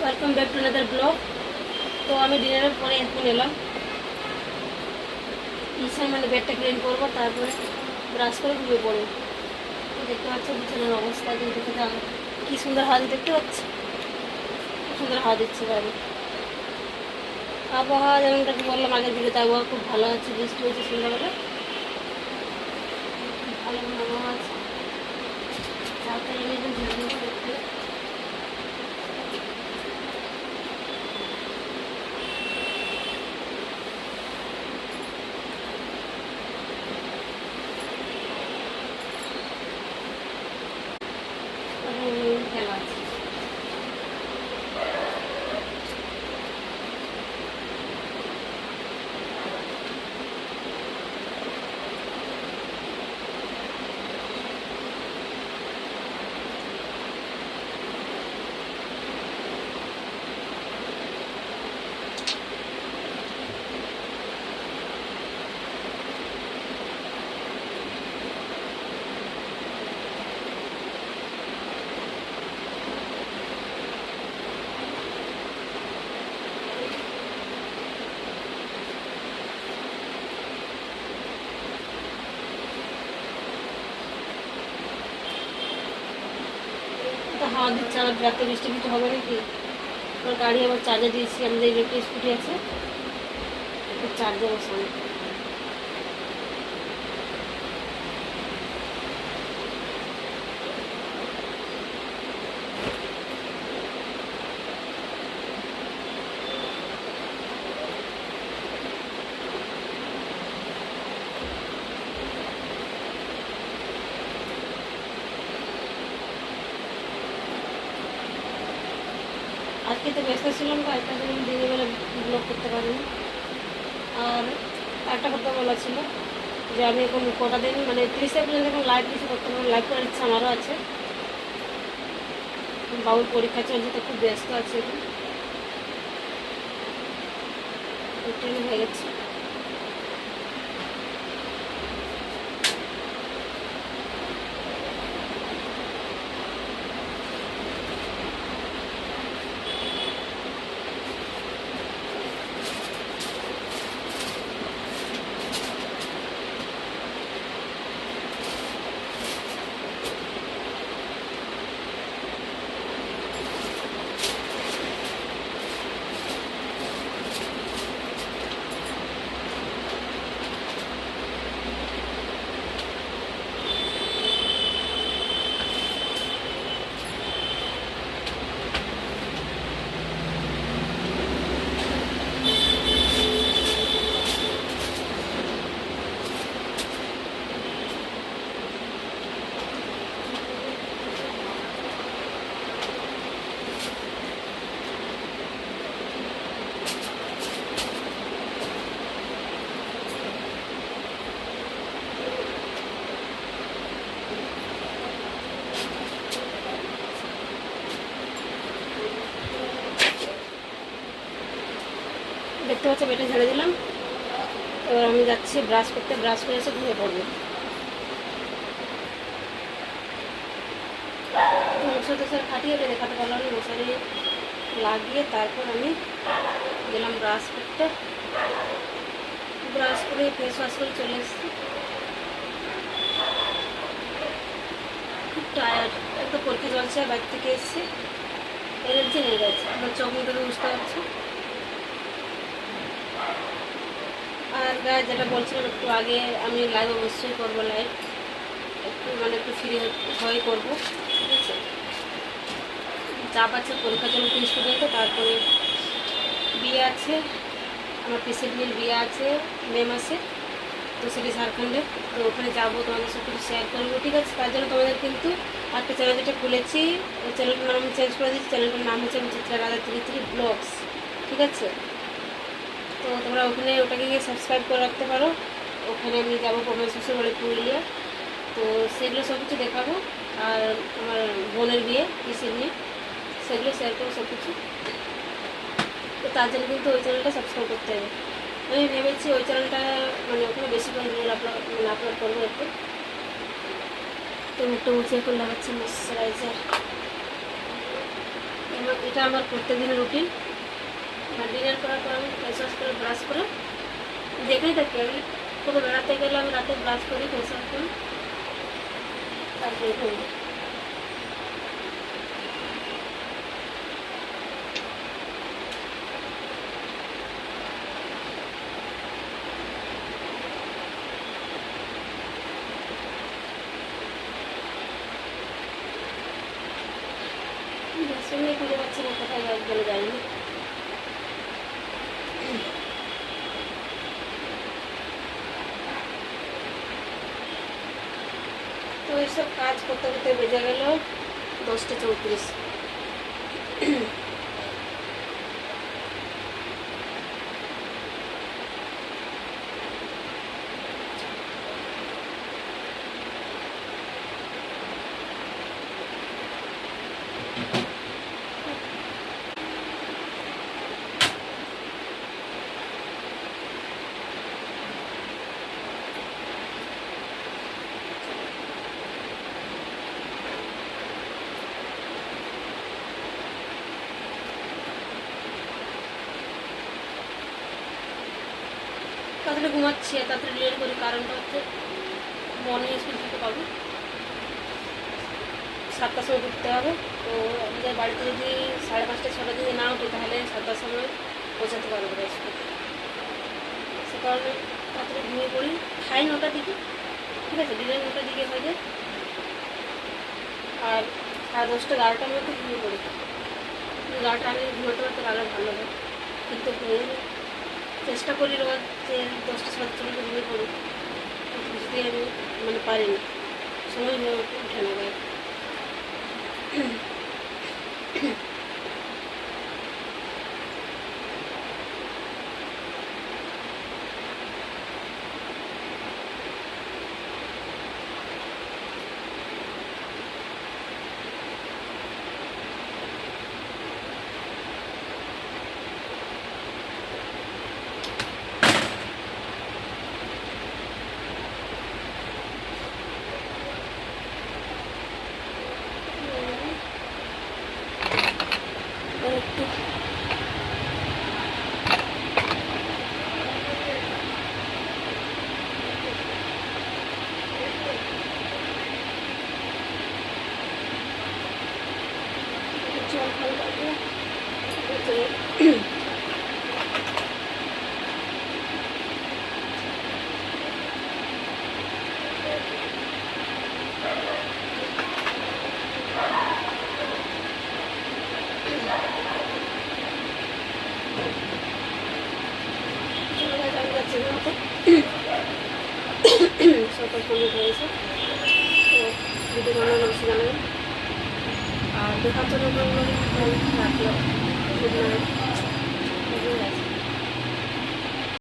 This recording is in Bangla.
Welcome back to another blog. তো আমি ডিনারের পরে এখন এলাম বিছানা, মানে বেডটা ক্লিন করবো, তারপরে ব্রাশ করে ঘুমিয়ে পড়বো। দেখতে পাচ্ছ বিছানার অবস্থা, কিন্তু কি সুন্দর হাওয়া দেখতে পাচ্ছি, খুব সুন্দর হাওয়া দিচ্ছে বাইরে। আবহাওয়া যেমনটাকে বললাম আগের ভিডিওতে, আবহাওয়া খুব ভালো আছে, বৃষ্টি হয়েছে সন্ধ্যাবেলা, ভালো আবহাওয়া আছে। তাড়াতাড়ি দেখতে খেলা আছে। হাওয়া দিচ্ছে, আবার রাতে বৃষ্টি কিছু হবে নাকি। আমার গাড়ি আবার চার্জে দিয়েছি, আমাদের ইলেকট্রিক স্কুটি আছে, চার্জে বসানো। আজকে তো ব্যস্ত ছিলাম, কয়েকটা দিন দিনের বেলা ব্লগ করতে পারিনি। আর একটা কথা বলা ছিল যে আমি এখন কটা দিন, মানে 30 এপ্রিল এখন লাইভ কিছু করতে পারবো, লাইভ করার ইচ্ছা আমারও আছে। বাবুর পরীক্ষা চলছে, তো খুব ব্যস্ত আছে, এখন ট্রেন হয়ে গেছে। দেখতে পাচ্ছি বেটে ঝেড়ে দিলাম। এবার আমি যাচ্ছি ব্রাশ করতে, ব্রাশ করে এসে ধুয়ে পড়বো। মশারি টশারি খাটিয়ে এটা দেখাতে পারলাম না, মশারি লাগিয়ে তারপর আমি গেলাম ব্রাশ করতে। ব্রাশ করে ফেস ওয়াশ করে চলে এসেছি। খুব টায়ার্ড, একটা পরীক্ষা চলছে, বাইক থেকে এসেছি, এনার্জি নিয়ে গেছে। আমার চোখ মুখে বুঝতে পারছি। আর গায়ে যেটা বলছিলাম একটু আগে, আমি লাইভ অবশ্যই করবো, লাইভ একটু মানে একটু ফ্রি হয়ে করবো, ঠিক আছে। চাপ আছে, পরীক্ষা চলে 30 পর্যন্ত, তারপরে বিয়ে আছে, আমার পিসির মেয়ের বিয়ে আছে মে মাসে, তো সেটি ঝাড়খণ্ডে। তো ওখানে যাবো, তোমাদের সাথে কিছু শেয়ার করবো, ঠিক আছে। তার জন্য তোমাদের কিন্তু একটা চ্যানেল যেটা খুলেছি, ওই চ্যানেলটার নাম আমি চেঞ্জ করে দিচ্ছি। চ্যানেলটার নাম হচ্ছে চিত্রা রাধা 33 ব্লগস, ঠিক আছে। তো তোমরা ওখানে ওটাকে গিয়ে সাবস্ক্রাইব করে রাখতে পারো। ওখানে আমি যাবো প্রমেশ শ্বশুর বাড়ি পুরুলিয়া, তো সেগুলো সব কিছু দেখাবো। আর আমার বোনের বিয়ে, পিসির নিয়ে, সেগুলো শেয়ার করবো সব কিছু। তো তার জন্য কিন্তু ওই চ্যানেলটা সাবস্ক্রাইব করতে হবে। আমি ভেবেছি ওই চ্যানেলটা মানে ওখানে বেশি করে রিল আপলোড করবো একটু। তো মুখটা মুছে এখন লাগাচ্ছি ময়শ্চারাইজার। এটা আমার প্রত্যেকদিনের রুটিন। ডিনার করার পর আমি ফেস ওয়াশ করে ব্রাশ করে দেখেই থাকি। আমি কোথাও বেড়াতে গেলে আমি রাতে ব্রাশ করি, ফেস ওয়াশ করি, তারপরে ঘুমি। শুনে খুঁজে পাচ্ছি না কোথায় গেলে যায়নি। তো এইসব কাজ করতে করতে বেজে গেল 10টা 34। তাড়াতাড়ি ঘুমাচ্ছি আর তাড়াতাড়ি রিলেট করি, কারণটা হচ্ছে মর্নিং স্কুল থেকে পাবো, 7টার সময় উঠতে হবে। তো আমাদের বাড়িতে যদি 5:30-6টা যদি না উঠি তাহলে 7টার সময় পৌঁছাতে পারবো না স্কুল। সে কারণে তাড়াতাড়ি ঘুমিয়ে পড়ি, খাই 9টার দিকে, ঠিক আছে, ডিনার 9টার দিকে হয়ে যায়, আর 10:30-11টার মধ্যে ঘুমিয়ে পড়ি। গাটা আমি ঘুমাতে পারতে পারলে ভালো হয়, কিন্তু চেষ্টা করি রোজ যে 10টা-10:30 ঘুমিয়ে পড়ি, কিন্তু কিছুতেই আমি মানে পারি না, সময় হয়ে উঠে না গায়ে। একটু জল খাবো। সকাল কমপ্লিট হয়েছে, তো ভিডিও বানানো বেশি জানাই আর দেখার জন্য রাখলাম। Good night.